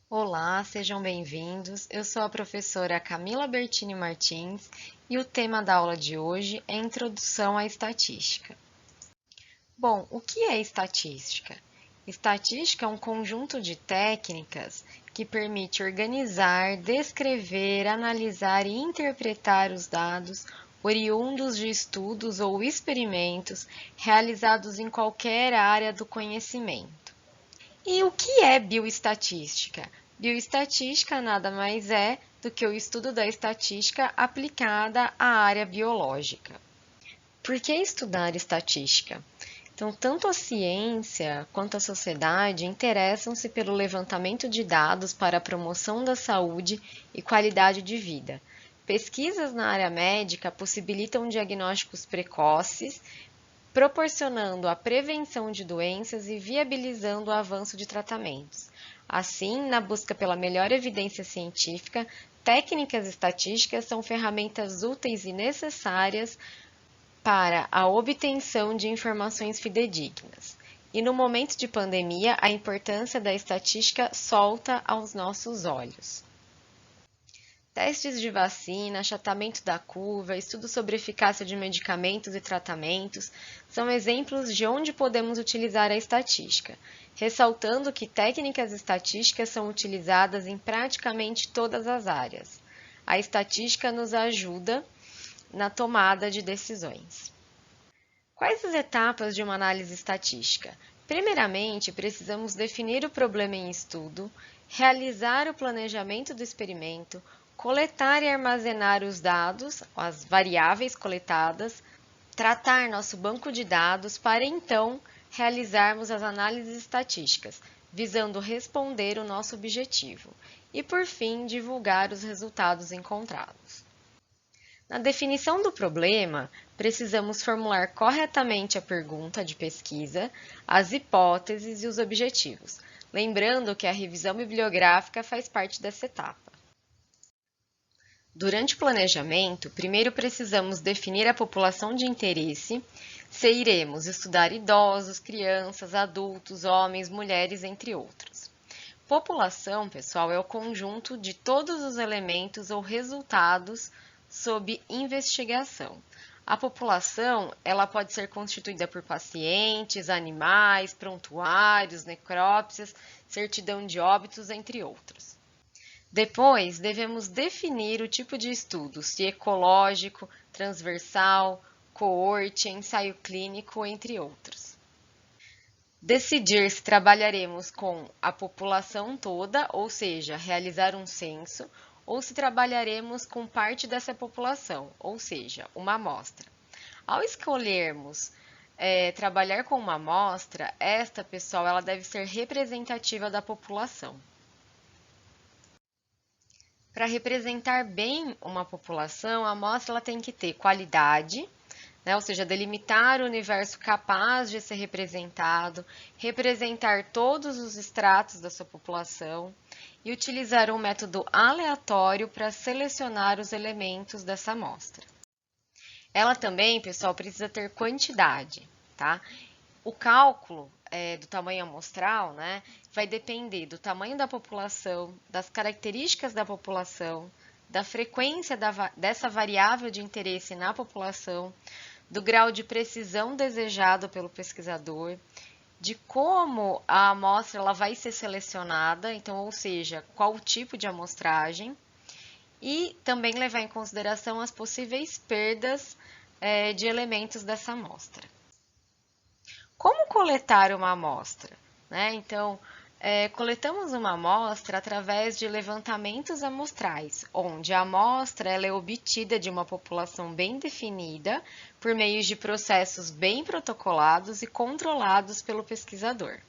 Olá, sejam bem-vindos. Eu sou a professora Camila Bertini Martins e o tema da aula de hoje é Introdução à Estatística. Bom, o que é estatística? Estatística é um conjunto de técnicas que permite organizar, descrever, analisar e interpretar os dados oriundos de estudos ou experimentos realizados em qualquer área do conhecimento. E o que é bioestatística? Bioestatística nada mais é do que o estudo da estatística aplicada à área biológica. Por que estudar estatística? Então, tanto a ciência quanto a sociedade interessam-se pelo levantamento de dados para a promoção da saúde e qualidade de vida. Pesquisas na área médica possibilitam diagnósticos precoces, proporcionando a prevenção de doenças e viabilizando o avanço de tratamentos. Assim, na busca pela melhor evidência científica, técnicas estatísticas são ferramentas úteis e necessárias para a obtenção de informações fidedignas. E no momento de pandemia, a importância da estatística salta aos nossos olhos. Testes de vacina, achatamento da curva, estudos sobre eficácia de medicamentos e tratamentos são exemplos de onde podemos utilizar a estatística, ressaltando que técnicas estatísticas são utilizadas em praticamente todas as áreas. A estatística nos ajuda na tomada de decisões. Quais as etapas de uma análise estatística? Primeiramente, precisamos definir o problema em estudo, realizar o planejamento do experimento, coletar e armazenar os dados, as variáveis coletadas, tratar nosso banco de dados para então realizarmos as análises estatísticas, visando responder o nosso objetivo e, por fim, divulgar os resultados encontrados. Na definição do problema, precisamos formular corretamente a pergunta de pesquisa, as hipóteses e os objetivos, lembrando que a revisão bibliográfica faz parte dessa etapa. Durante o planejamento, primeiro precisamos definir a população de interesse, se iremos estudar idosos, crianças, adultos, homens, mulheres, entre outros. População, pessoal, é o conjunto de todos os elementos ou resultados sob investigação. A população, ela pode ser constituída por pacientes, animais, prontuários, necrópsias, certidão de óbitos, entre outros. Depois, devemos definir o tipo de estudo, se ecológico, transversal, coorte, ensaio clínico, entre outros. Decidir se trabalharemos com a população toda, ou seja, realizar um censo, ou se trabalharemos com parte dessa população, ou seja, uma amostra. Ao escolhermos trabalhar com uma amostra, esta, pessoal, ela deve ser representativa da população. Para representar bem uma população, a amostra ela tem que ter qualidade, né? Ou seja, delimitar o universo capaz de ser representado, representar todos os estratos da sua população e utilizar um método aleatório para selecionar os elementos dessa amostra. Ela também, pessoal, precisa ter quantidade, tá? O cálculo do tamanho amostral, né, vai depender do tamanho da população, das características da população, da frequência dessa variável de interesse na população, do grau de precisão desejado pelo pesquisador, de como a amostra ela vai ser selecionada, então, ou seja, qual o tipo de amostragem, e também levar em consideração as possíveis perdas de elementos dessa amostra. Como coletar uma amostra? Né? Então, coletamos uma amostra através de levantamentos amostrais, onde a amostra ela é obtida de uma população bem definida por meio de processos bem protocolados e controlados pelo pesquisador.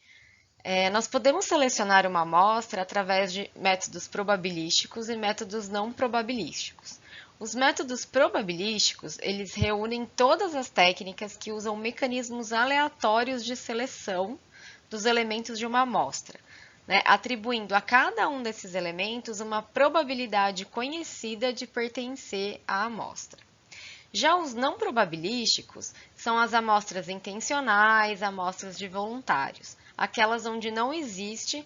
Nós podemos selecionar uma amostra através de métodos probabilísticos e métodos não probabilísticos. Os métodos probabilísticos, eles reúnem todas as técnicas que usam mecanismos aleatórios de seleção dos elementos de uma amostra, né, atribuindo a cada um desses elementos uma probabilidade conhecida de pertencer à amostra. Já os não probabilísticos são as amostras intencionais, amostras de voluntários, aquelas onde não existe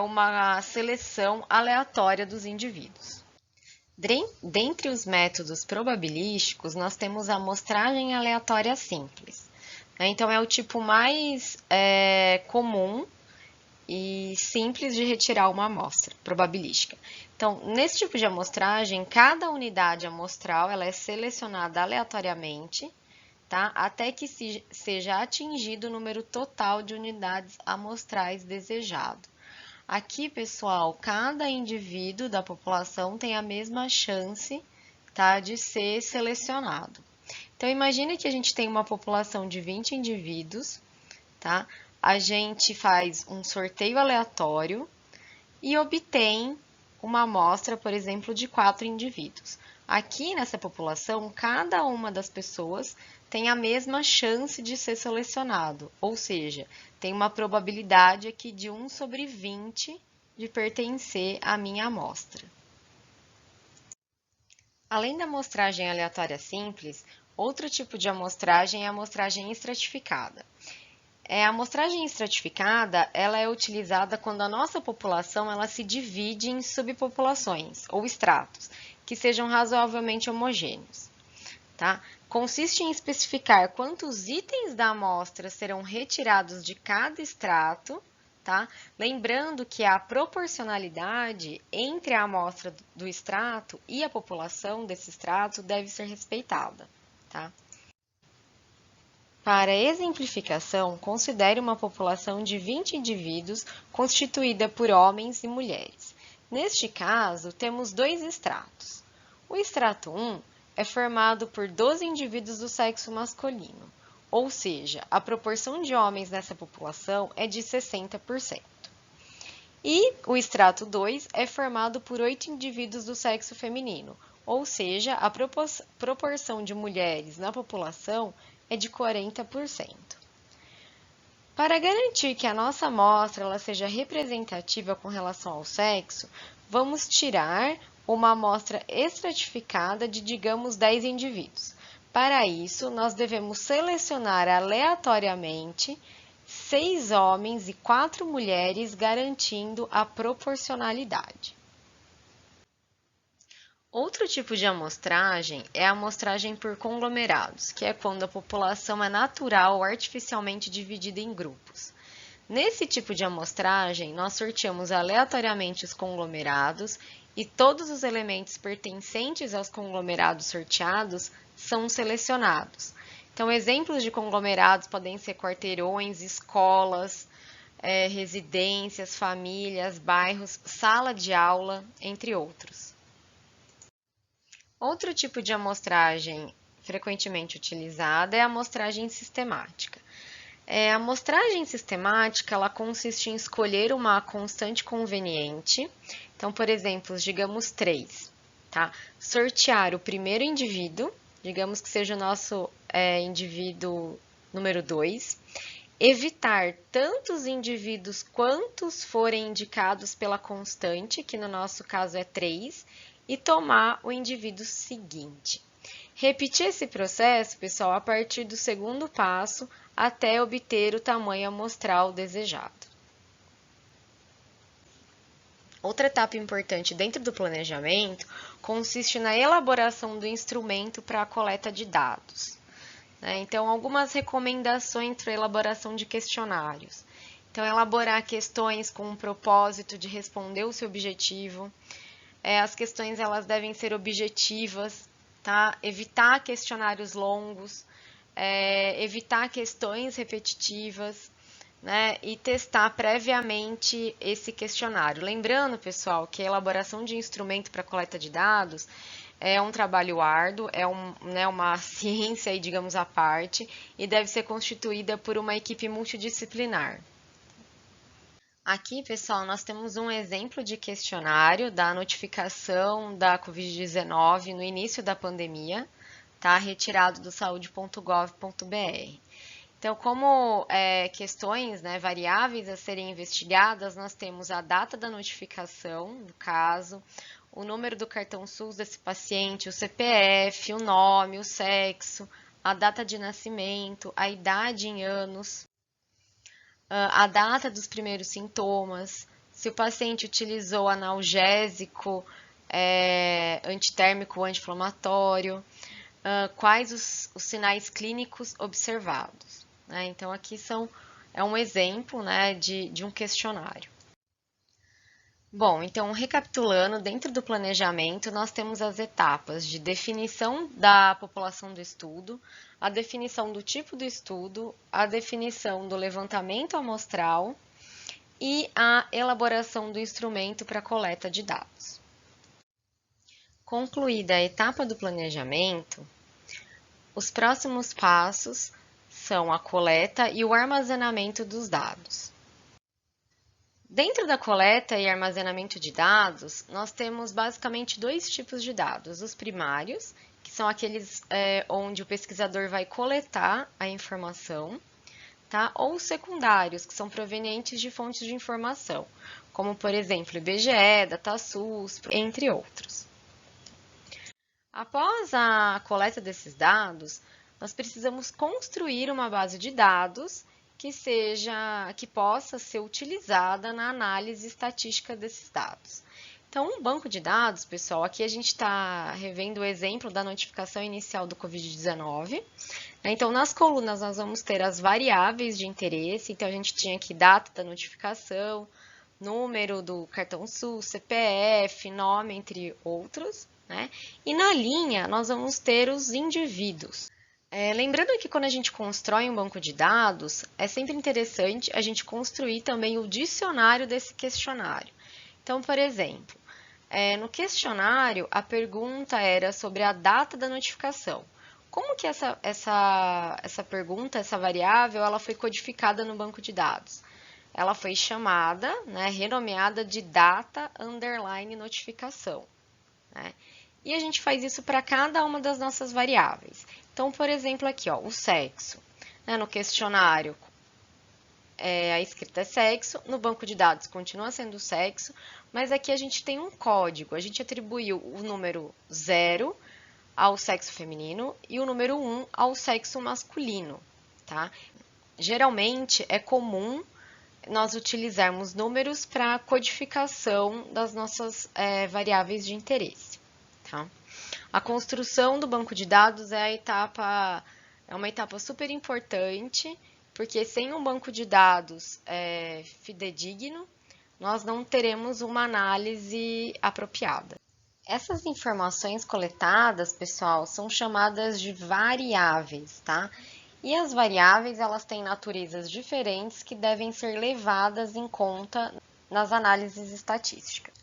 uma seleção aleatória dos indivíduos. Dentre os métodos probabilísticos, nós temos a amostragem aleatória simples. Então, é o tipo mais comum e simples de retirar uma amostra probabilística. Então, nesse tipo de amostragem, cada unidade amostral ela é selecionada aleatoriamente, tá? Até que seja atingido o número total de unidades amostrais desejado. Aqui, pessoal, cada indivíduo da população tem a mesma chance, tá, de ser selecionado. Então, imagine que a gente tem uma população de 20 indivíduos, tá? A gente faz um sorteio aleatório e obtém uma amostra, por exemplo, de 4 indivíduos. Aqui nessa população, cada uma das pessoas tem a mesma chance de ser selecionado, ou seja, tem uma probabilidade aqui de 1 sobre 20 de pertencer à minha amostra. Além da amostragem aleatória simples, outro tipo de amostragem é a amostragem estratificada. A amostragem estratificada ela é utilizada quando a nossa população ela se divide em subpopulações ou estratos, que sejam razoavelmente homogêneos. Tá? Consiste em especificar quantos itens da amostra serão retirados de cada extrato, tá? Lembrando que a proporcionalidade entre a amostra do extrato e a população desse extrato deve ser respeitada. Tá? Para exemplificação, considere uma população de 20 indivíduos constituída por homens e mulheres. Neste caso, temos 2 extratos. O extrato 1 é formado por 12 indivíduos do sexo masculino, ou seja, a proporção de homens nessa população é de 60%. E o extrato 2 é formado por 8 indivíduos do sexo feminino, ou seja, a proporção de mulheres na população é de 40%. Para garantir que a nossa amostra ela seja representativa com relação ao sexo, vamos tirar uma amostra estratificada de, digamos, 10 indivíduos. Para isso, nós devemos selecionar aleatoriamente 6 homens e 4 mulheres, garantindo a proporcionalidade. Outro tipo de amostragem é a amostragem por conglomerados, que é quando a população é natural ou artificialmente dividida em grupos. Nesse tipo de amostragem, nós sorteamos aleatoriamente os conglomerados e todos os elementos pertencentes aos conglomerados sorteados são selecionados. Então, exemplos de conglomerados podem ser quarteirões, escolas, residências, famílias, bairros, sala de aula, entre outros. Outro tipo de amostragem frequentemente utilizada é a amostragem sistemática. A amostragem sistemática ela consiste em escolher uma constante conveniente. Então, por exemplo, digamos 3. Tá? Sortear o primeiro indivíduo, digamos que seja o nosso indivíduo número 2. Evitar tantos indivíduos quantos forem indicados pela constante, que no nosso caso é 3, e tomar o indivíduo seguinte. Repetir esse processo, pessoal, a partir do segundo passo até obter o tamanho amostral desejado. Outra etapa importante dentro do planejamento consiste na elaboração do instrumento para a coleta de dados. Então, algumas recomendações para a elaboração de questionários. Então, elaborar questões com o propósito de responder o seu objetivo. As questões elas devem ser objetivas, tá? Evitar questionários longos, evitar questões repetitivas, né? E testar previamente esse questionário. Lembrando, pessoal, que a elaboração de instrumento para coleta de dados é um trabalho árduo, uma ciência, aí, digamos, à parte, e deve ser constituída por uma equipe multidisciplinar. Aqui, pessoal, nós temos um exemplo de questionário da notificação da Covid-19 no início da pandemia, tá? Retirado do saude.gov.br. Então, como questões, variáveis a serem investigadas, nós temos a data da notificação, no caso, o número do cartão SUS desse paciente, o CPF, o nome, o sexo, a data de nascimento, a idade em anos, a data dos primeiros sintomas, se o paciente utilizou analgésico, antitérmico ou anti-inflamatório, quais os sinais clínicos observados, né? Então, aqui é um exemplo, né, de um questionário. Bom, então, recapitulando, dentro do planejamento, nós temos as etapas de definição da população do estudo, a definição do tipo do estudo, a definição do levantamento amostral e a elaboração do instrumento para coleta de dados. Concluída a etapa do planejamento, os próximos passos são a coleta e o armazenamento dos dados. Dentro da coleta e armazenamento de dados, nós temos basicamente dois tipos de dados. Os primários, que são aqueles onde o pesquisador vai coletar a informação, tá? Ou os secundários, que são provenientes de fontes de informação, como, por exemplo, IBGE, DataSUS, entre outros. Após a coleta desses dados, nós precisamos construir uma base de dados que possa ser utilizada na análise estatística desses dados. Então, um banco de dados, pessoal, aqui a gente está revendo o exemplo da notificação inicial do Covid-19. Então, nas colunas nós vamos ter as variáveis de interesse, então a gente tinha aqui data da notificação, número do cartão SUS, CPF, nome, entre outros, né? E na linha nós vamos ter os indivíduos. Lembrando que quando a gente constrói um banco de dados, é sempre interessante a gente construir também o dicionário desse questionário. Então, por exemplo, no questionário, a pergunta era sobre a data da notificação. Como que essa pergunta, essa variável, ela foi codificada no banco de dados? Ela foi chamada, né, renomeada de data underline notificação, né? E a gente faz isso para cada uma das nossas variáveis. Então, por exemplo, aqui, ó, o sexo. Né, no questionário, a escrita é sexo, no banco de dados continua sendo sexo, mas aqui a gente tem um código. A gente atribuiu o número 0 ao sexo feminino e o número 1 ao sexo masculino, tá? Geralmente, é comum nós utilizarmos números para codificação das nossas variáveis de interesse. Tá? A construção do banco de dados é uma etapa super importante, porque sem um banco de dados fidedigno, nós não teremos uma análise apropriada. Essas informações coletadas, pessoal, são chamadas de variáveis, tá? E as variáveis, elas têm naturezas diferentes que devem ser levadas em conta nas análises estatísticas.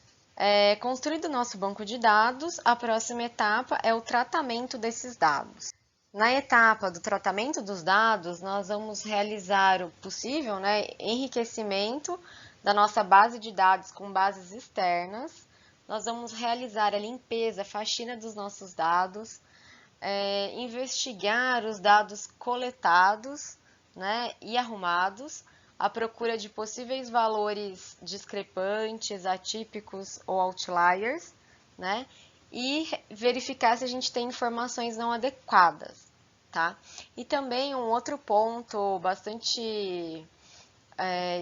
Construído o nosso banco de dados, a próxima etapa é o tratamento desses dados. Na etapa do tratamento dos dados, nós vamos realizar o possível, né, enriquecimento da nossa base de dados com bases externas. Nós vamos realizar a limpeza, a faxina dos nossos dados, investigar os dados coletados, né, e arrumados, à procura de possíveis valores discrepantes, atípicos ou outliers, né, e verificar se a gente tem informações não adequadas, tá? E também um outro ponto bastante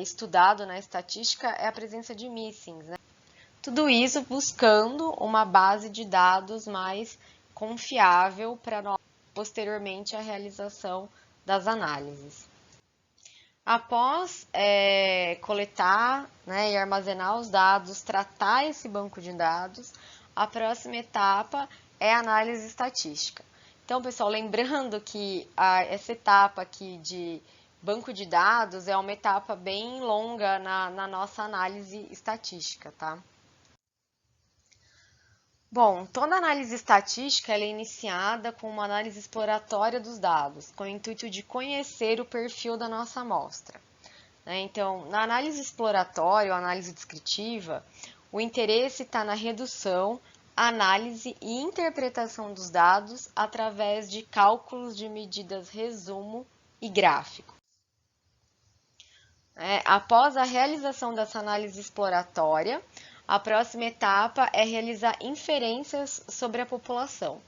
estudado na estatística é a presença de missings, né? Tudo isso buscando uma base de dados mais confiável para nós, posteriormente, a realização das análises. Após coletar, né, e armazenar os dados, tratar esse banco de dados, a próxima etapa é a análise estatística. Então, pessoal, lembrando que essa etapa aqui de banco de dados é uma etapa bem longa na nossa análise estatística, tá? Bom, toda análise estatística é iniciada com uma análise exploratória dos dados, com o intuito de conhecer o perfil da nossa amostra. Então, na análise exploratória ou análise descritiva, o interesse está na redução, análise e interpretação dos dados através de cálculos de medidas resumo e gráfico. Após a realização dessa análise exploratória, a próxima etapa é realizar inferências sobre a população.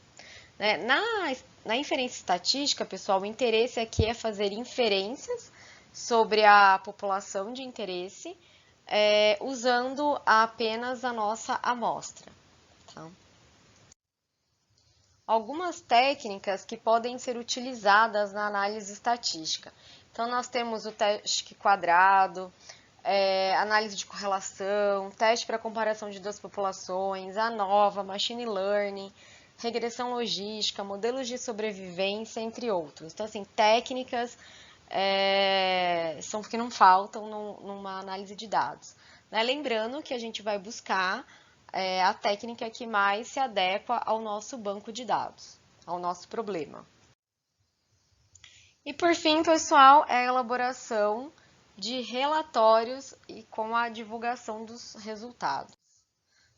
Na inferência estatística, pessoal, o interesse aqui é fazer inferências sobre a população de interesse, usando apenas a nossa amostra. Tá? Algumas técnicas que podem ser utilizadas na análise estatística. Então, nós temos o teste quadrado, análise de correlação, teste para comparação de duas populações, ANOVA, machine learning, regressão logística, modelos de sobrevivência, entre outros. Então, assim, técnicas são que não faltam numa análise de dados. Né? Lembrando que a gente vai buscar a técnica que mais se adequa ao nosso banco de dados, ao nosso problema. E por fim, pessoal, é a elaboração de relatórios e com a divulgação dos resultados.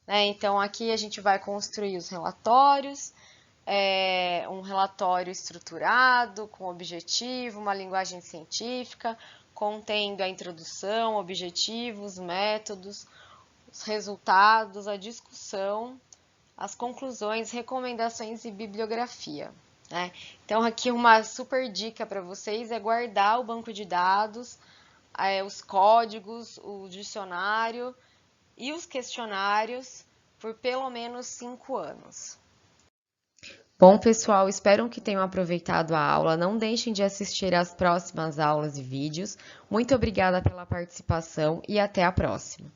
Então, aqui a gente vai construir os relatórios, um relatório estruturado, com objetivo, uma linguagem científica, contendo a introdução, objetivos, métodos, os resultados, a discussão, as conclusões, recomendações e bibliografia. Então, aqui uma super dica para vocês é guardar o banco de dados, os códigos, o dicionário e os questionários por pelo menos 5 anos. Bom, pessoal, espero que tenham aproveitado a aula. Não deixem de assistir às próximas aulas e vídeos. Muito obrigada pela participação e até a próxima.